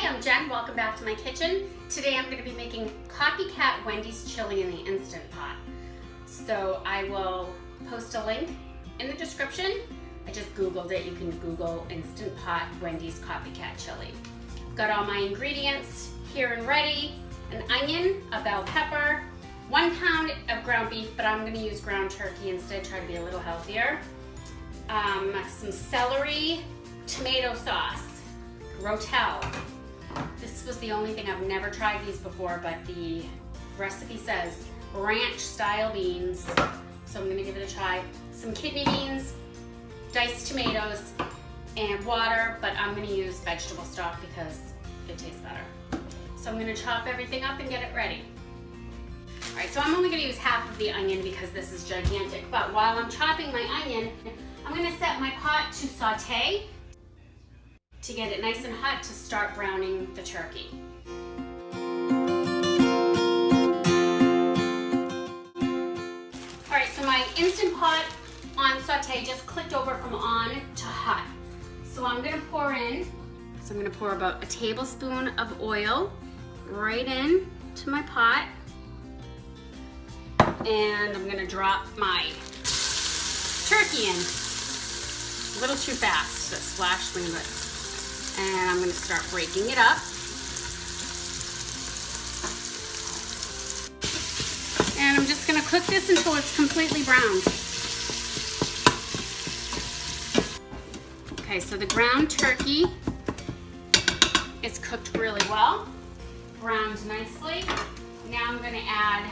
I'm Jen. Welcome back to my kitchen. Today I'm going to be making copycat Wendy's chili in the Instant Pot. So I will post a link in the description. I just Googled it. You can Google Instant Pot Wendy's copycat chili. Got all my ingredients here and ready. An onion, a bell pepper, 1 pound of ground beef, but I'm going to use ground turkey instead, try to be a little healthier. Some celery, tomato sauce, rotel. This was the only thing, I've never tried these before, but the recipe says ranch style beans, so I'm going to give it a try. Some kidney beans, diced tomatoes, and water, but I'm going to use vegetable stock because it tastes better. So I'm going to chop everything up and get it ready. Alright, so I'm only going to use half of the onion because this is gigantic, but while I'm chopping my onion, I'm going to set my pot to saute to get it nice and hot to start browning the turkey. Alright, so my Instant Pot on saute just clicked over from on to hot. So I'm going to pour about a tablespoon of oil right in to my pot. And I'm going to drop my turkey in. A little too fast, that splashed me, but. And I'm going to start breaking it up. And I'm just going to cook this until it's completely browned. Okay, so the ground turkey is cooked really well, browned nicely. Now I'm going to add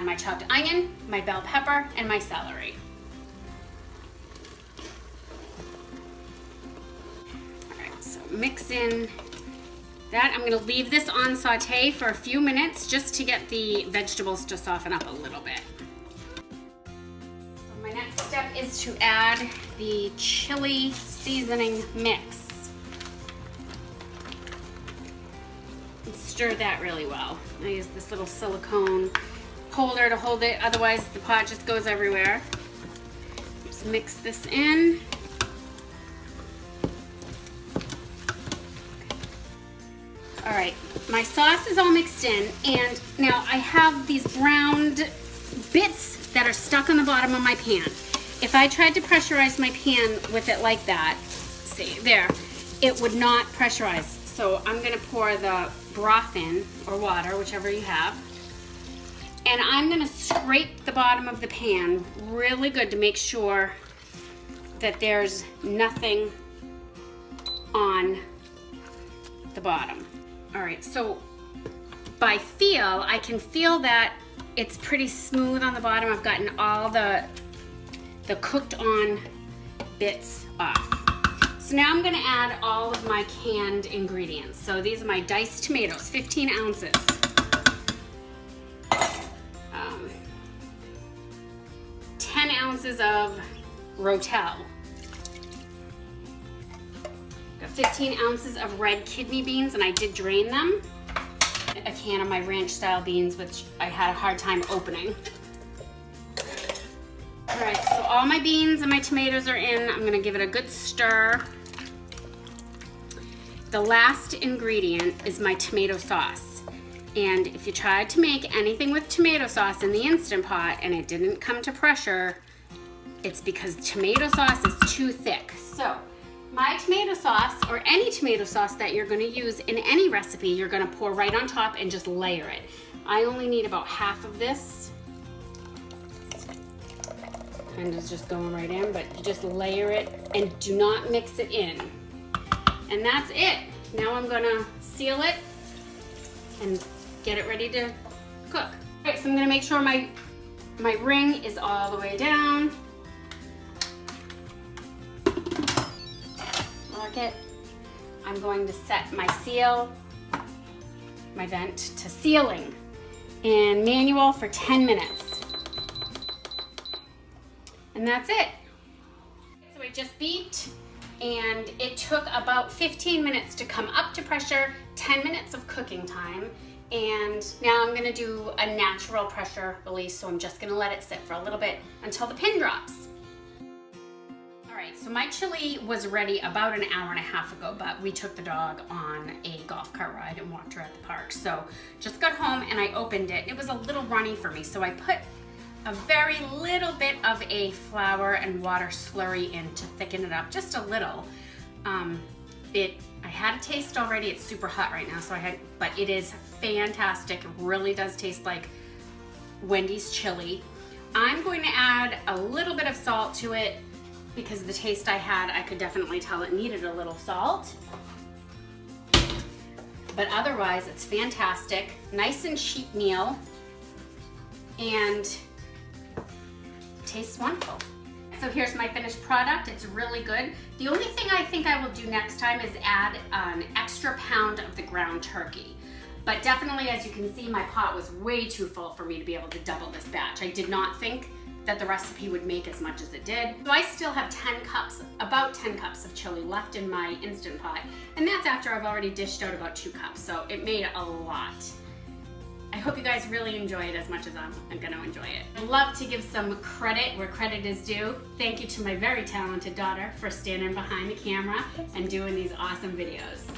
my chopped onion, my bell pepper, and my celery. Mix in that. I'm going to leave this on saute for a few minutes just to get the vegetables to soften up a little bit. So my next step is to add the chili seasoning mix. And stir that really well. I use this little silicone holder to hold it, otherwise the pot just goes everywhere. Just mix this in. All right, my sauce is all mixed in, and now I have these browned bits that are stuck on the bottom of my pan. If I tried to pressurize my pan with it like that, see, there, it would not pressurize. So I'm gonna pour the broth in, or water, whichever you have, and I'm gonna scrape the bottom of the pan really good to make sure that there's nothing on the bottom. All right, so by feel, I can feel that it's pretty smooth on the bottom. I've gotten all the cooked on bits off. So now I'm gonna add all of my canned ingredients. So these are my diced tomatoes, 15 ounces. 10 ounces of rotel. Got 15 ounces of red kidney beans, and I did drain them. A can of my ranch style beans, which I had a hard time opening. All right, so all my beans and my tomatoes are in. I'm gonna give it a good stir. The last ingredient is my tomato sauce. And if you tried to make anything with tomato sauce in the Instant Pot and it didn't come to pressure, it's because tomato sauce is too thick. So my tomato sauce, or any tomato sauce that you're going to use in any recipe, you're going to pour right on top and just layer it. I only need about half of this. And it's just going right in, but you just layer it and do not mix it in. And that's it. Now I'm going to seal it and get it ready to cook. All right, so I'm going to make sure my ring is all the way down. It. I'm going to set my vent to sealing in manual for 10 minutes. And that's it. So it just beeped, and it took about 15 minutes to come up to pressure, 10 minutes of cooking time, and now I'm gonna do a natural pressure release, so I'm just gonna let it sit for a little bit until the pin drops. All right. Alright, so my chili was ready about an hour and a half ago, but we took the dog on a golf cart ride and walked her at the park. So just got home and I opened it. It was a little runny for me, so I put a very little bit of a flour and water slurry in to thicken it up, just a little. I had a taste already. It's super hot right now, but it is fantastic. It really does taste like Wendy's chili. I'm going to add a little bit of salt to it because of the taste I had. I could definitely tell it needed a little salt. But otherwise, it's fantastic. Nice and sheet meal, and tastes wonderful. So here's my finished product. It's really good. The only thing I think I will do next time is add an extra pound of the ground turkey. But definitely, as you can see, my pot was way too full for me to be able to double this batch. I did not think that the recipe would make as much as it did. So I still have about 10 cups of chili left in my Instant Pot. And that's after I've already dished out about 2 cups. So it made a lot. I hope you guys really enjoy it as much as I'm gonna enjoy it. I'd love to give some credit where credit is due. Thank you to my very talented daughter for standing behind the camera and doing these awesome videos.